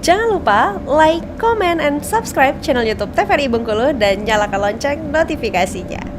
Jangan lupa like, comment, and subscribe channel YouTube TVRI Bengkulu dan nyalakan lonceng notifikasinya.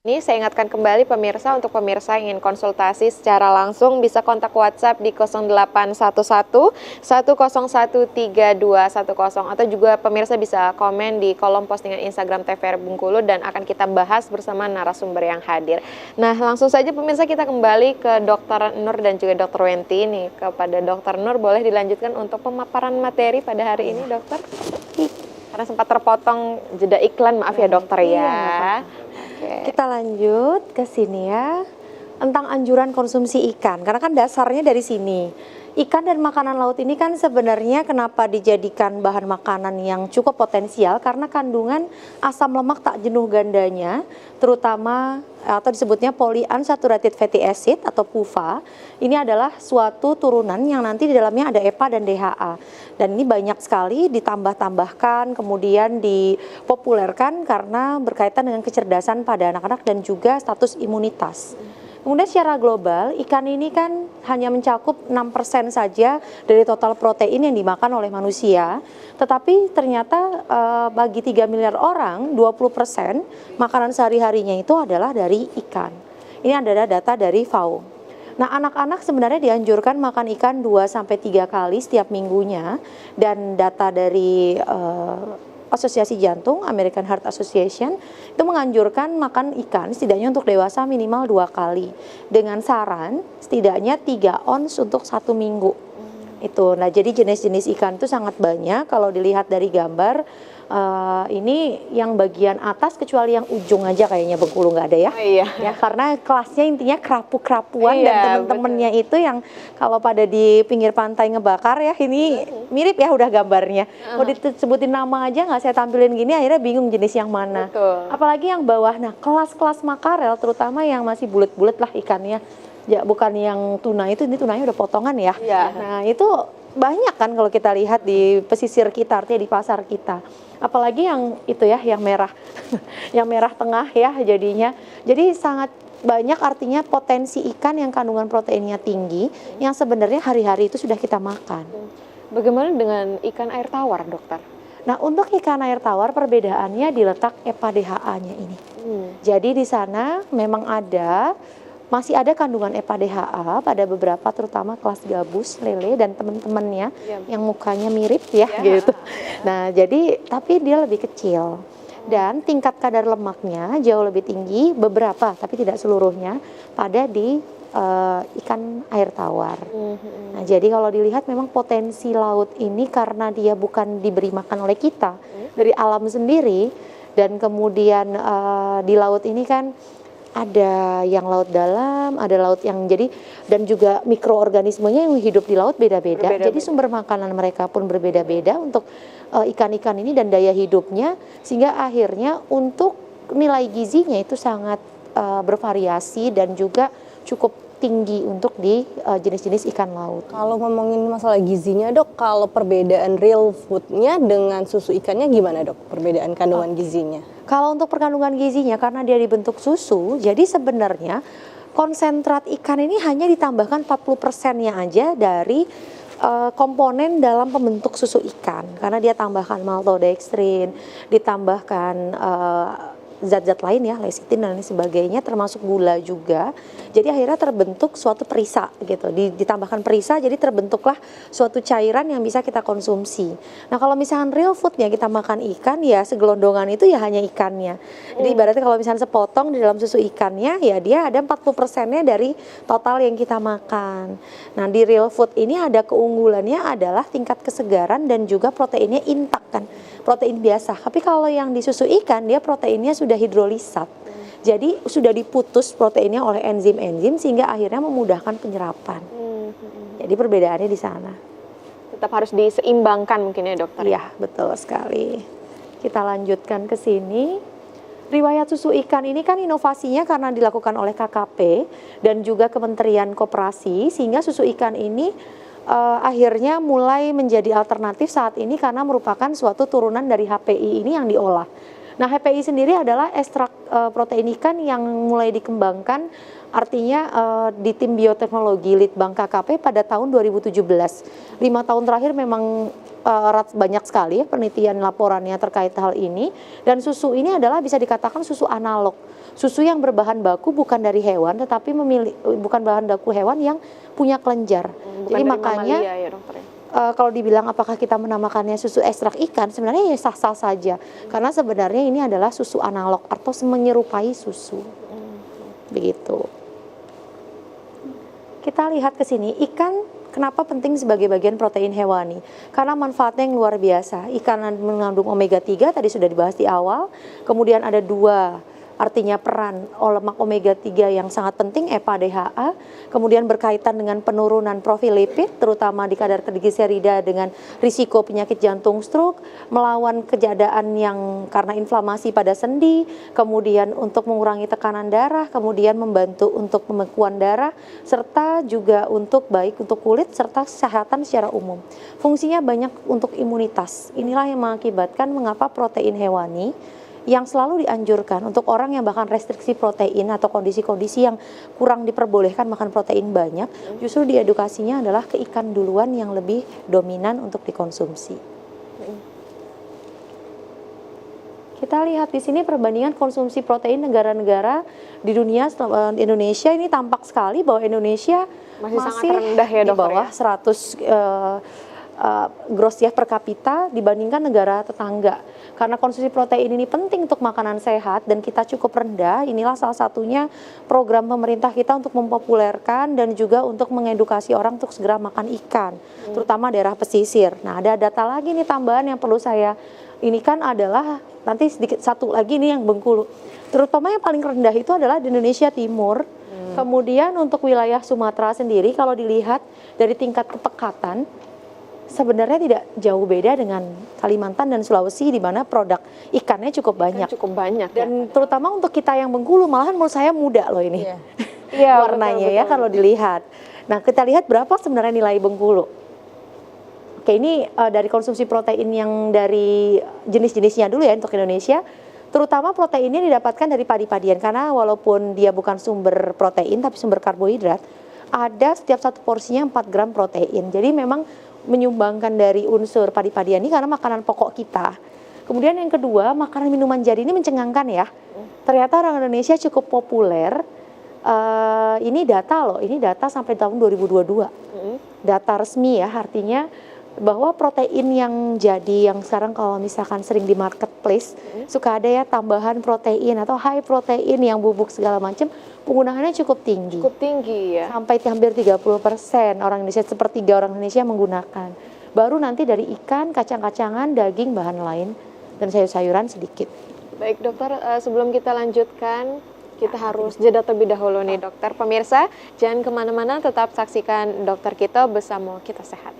Ini saya ingatkan kembali pemirsa, untuk pemirsa yang ingin konsultasi secara langsung bisa kontak WhatsApp di 0811 101 3210, atau juga pemirsa bisa komen di kolom postingan Instagram TVRI Bengkulu dan akan kita bahas bersama narasumber yang hadir. Nah, langsung saja pemirsa kita kembali ke Dr. Nur dan juga Dr. Wenti ini. Kepada Dr. Nur boleh dilanjutkan untuk pemaparan materi pada hari ini, dokter? Karena sempat terpotong jeda iklan, maaf ya dokter ya. Kita lanjut ke sini ya, tentang anjuran konsumsi ikan, karena kan dasarnya dari sini. Ikan dan makanan laut ini kan sebenarnya kenapa dijadikan bahan makanan yang cukup potensial, karena kandungan asam lemak tak jenuh gandanya, terutama atau disebutnya polyunsaturated fatty acid atau PUFA. Ini adalah suatu turunan yang nanti di dalamnya ada EPA dan DHA. Dan ini banyak sekali ditambah-tambahkan, kemudian dipopulerkan karena berkaitan dengan kecerdasan pada anak-anak dan juga status imunitas. Kemudian secara global, ikan ini kan hanya mencakup 6% saja dari total protein yang dimakan oleh manusia. Tetapi ternyata bagi 3 miliar orang, 20% makanan sehari-harinya itu adalah dari ikan. Ini adalah data dari FAO. Nah, anak-anak sebenarnya dianjurkan makan ikan 2-3 kali setiap minggunya. Dan data dari Asosiasi Jantung, American Heart Association, itu menganjurkan makan ikan setidaknya untuk dewasa minimal 2 kali. Dengan saran setidaknya 3 ons untuk 1 minggu. Itu. Nah, jadi jenis-jenis ikan itu sangat banyak. Kalau dilihat dari gambar, ini yang bagian atas kecuali yang ujung aja kayaknya Bengkulu nggak ada ya. Oh, iya. Ya, karena kelasnya intinya kerapu-kerapuan, Iya, dan temen-temennya itu yang kalau pada di pinggir pantai ngebakar ya, ini mirip ya udah gambarnya. Mau disebutin nama aja nggak saya tampilin gini, akhirnya bingung jenis yang mana. Betul. Apalagi yang bawah. Nah, kelas-kelas makarel terutama yang masih bulat-bulat lah ikannya. Ya, bukan yang tuna itu, ini tunanya udah potongan ya. Iya. Nah, itu banyak kan kalau kita lihat di pesisir kita, artinya di pasar kita. Apalagi yang itu ya, yang merah. Yang merah tengah ya jadinya. Jadi sangat banyak, artinya potensi ikan yang kandungan proteinnya tinggi, yang sebenarnya hari-hari itu sudah kita makan. Bagaimana dengan ikan air tawar, dokter? Nah, untuk ikan air tawar perbedaannya di letak EPA DHA-nya ini. Jadi di sana memang masih ada kandungan EPA DHA pada beberapa, terutama kelas gabus, lele, dan teman-temannya yang mukanya mirip ya gitu. Nah, jadi tapi dia lebih kecil dan tingkat kadar lemaknya jauh lebih tinggi, beberapa tapi tidak seluruhnya pada di ikan air tawar. Nah, jadi kalau dilihat memang potensi laut ini karena dia bukan diberi makan oleh kita, dari alam sendiri, dan kemudian di laut ini kan ada yang laut dalam, ada laut yang jadi, dan juga mikroorganismenya yang hidup di laut beda-beda. Jadi sumber makanan mereka pun berbeda-beda untuk ikan-ikan ini dan daya hidupnya, sehingga akhirnya untuk nilai gizinya itu sangat bervariasi dan juga cukup tinggi untuk di jenis-jenis ikan laut. Kalau ngomongin masalah gizinya dok, kalau perbedaan real foodnya dengan susu ikannya gimana dok? Perbedaan kandungan gizinya? Kalau untuk perkandungan gizinya, karena dia dibentuk susu, jadi sebenarnya konsentrat ikan ini hanya ditambahkan 40%-nya aja dari komponen dalam pembentuk susu ikan. Karena dia tambahkan maltodextrin, ditambahkan zat-zat lain ya, lecitin dan lain sebagainya, termasuk gula juga. Jadi akhirnya terbentuk suatu perisa gitu, ditambahkan perisa, jadi terbentuklah suatu cairan yang bisa kita konsumsi. Nah, kalau misalkan real foodnya kita makan ikan, ya segelondongan itu ya hanya ikannya. Jadi ibaratnya kalau misalnya sepotong di dalam susu ikannya, ya dia ada 40%-nya dari total yang kita makan. Nah, di real food ini ada keunggulannya adalah tingkat kesegaran dan juga proteinnya intak kan, protein biasa. Tapi kalau yang di susu ikan, dia proteinnya sudah hidrolisat. Jadi sudah diputus proteinnya oleh enzim-enzim sehingga akhirnya memudahkan penyerapan. Jadi perbedaannya di sana. Tetap harus diseimbangkan mungkin ya dokter? Iya, betul sekali. Kita lanjutkan ke sini. Riwayat susu ikan ini kan inovasinya karena dilakukan oleh KKP dan juga Kementerian Koperasi, sehingga susu ikan ini akhirnya mulai menjadi alternatif saat ini karena merupakan suatu turunan dari HPI ini yang diolah. Nah, HPI sendiri adalah ekstrak protein ikan yang mulai dikembangkan, artinya di tim bioteknologi Litbang KKP pada tahun 2017. 5 tahun terakhir memang banyak sekali ya penelitian laporannya terkait hal ini, dan susu ini adalah bisa dikatakan susu analog, susu yang berbahan baku bukan dari hewan tetapi bukan bahan baku hewan yang punya kelenjar. Bukan Jadi dari makanya mamalia ya dokter ya? kalau dibilang apakah kita menamakannya susu ekstrak ikan, sebenarnya ya sah-sah saja, karena sebenarnya ini adalah susu analog atau menyerupai susu, begitu. Kita lihat ke sini, ikan kenapa penting sebagai bagian protein hewani? Karena manfaatnya yang luar biasa. Ikan mengandung omega 3, tadi sudah dibahas di awal. Kemudian ada 2, artinya peran lemak omega 3 yang sangat penting, EPA, DHA. Kemudian berkaitan dengan penurunan profil lipid, terutama di kadar trigliserida dengan risiko penyakit jantung stroke, melawan kejadaan yang karena inflamasi pada sendi, kemudian untuk mengurangi tekanan darah, kemudian membantu untuk pembekuan darah, serta juga untuk baik untuk kulit serta kesehatan secara umum. Fungsinya banyak untuk imunitas. Inilah yang mengakibatkan mengapa protein hewani yang selalu dianjurkan untuk orang yang bahkan restriksi protein atau kondisi-kondisi yang kurang diperbolehkan makan protein banyak, justru diedukasinya adalah ke ikan duluan yang lebih dominan untuk dikonsumsi. Kita lihat di sini perbandingan konsumsi protein negara-negara di dunia. Indonesia ini tampak sekali bahwa Indonesia Masih sangat rendah ya, di dokter, bawah ya? 100 gross ya per kapita dibandingkan negara tetangga. Karena konsumsi protein ini penting untuk makanan sehat dan kita cukup rendah, inilah salah satunya program pemerintah kita untuk mempopulerkan dan juga untuk mengedukasi orang untuk segera makan ikan, terutama daerah pesisir. Nah, ada data lagi nih tambahan yang perlu saya ini kan adalah nanti sedikit satu lagi nih yang Bengkulu. Terutama yang paling rendah itu adalah di Indonesia Timur. Kemudian untuk wilayah Sumatera sendiri kalau dilihat dari tingkat kepekatan sebenarnya tidak jauh beda dengan Kalimantan dan Sulawesi di mana produk ikannya cukup banyak. Cukup banyak Dan terutama untuk kita yang Bengkulu malahan menurut saya muda loh ini. Iya, Warnanya betul, ya betul. kalau dilihat. Nah, kita lihat berapa sebenarnya nilai Bengkulu. Oke, ini dari konsumsi protein yang dari jenis-jenisnya dulu ya untuk Indonesia. Terutama proteinnya didapatkan dari padi-padian karena walaupun dia bukan sumber protein tapi sumber karbohidrat, ada setiap satu porsinya 4 gram protein. Jadi memang menyumbangkan dari unsur padi-padian ini karena makanan pokok kita. Kemudian yang kedua, makanan minuman jadi ini mencengangkan ya. Ternyata orang Indonesia cukup populer. Ini data loh, ini data sampai tahun 2022. Data resmi ya, artinya bahwa protein yang jadi yang sekarang kalau misalkan sering di marketplace suka ada ya tambahan protein atau high protein yang bubuk segala macam, penggunaannya cukup tinggi. Cukup tinggi ya. Sampai hampir 30% orang Indonesia, sepertiga orang Indonesia menggunakan. Baru nanti dari ikan, kacang-kacangan, daging, bahan lain, dan sayur-sayuran sedikit. Baik dokter, sebelum kita lanjutkan, kita harus jeda terlebih dahulu nih dokter. Pemirsa, jangan kemana-mana, tetap saksikan dokter kita bersama Kita Sehat.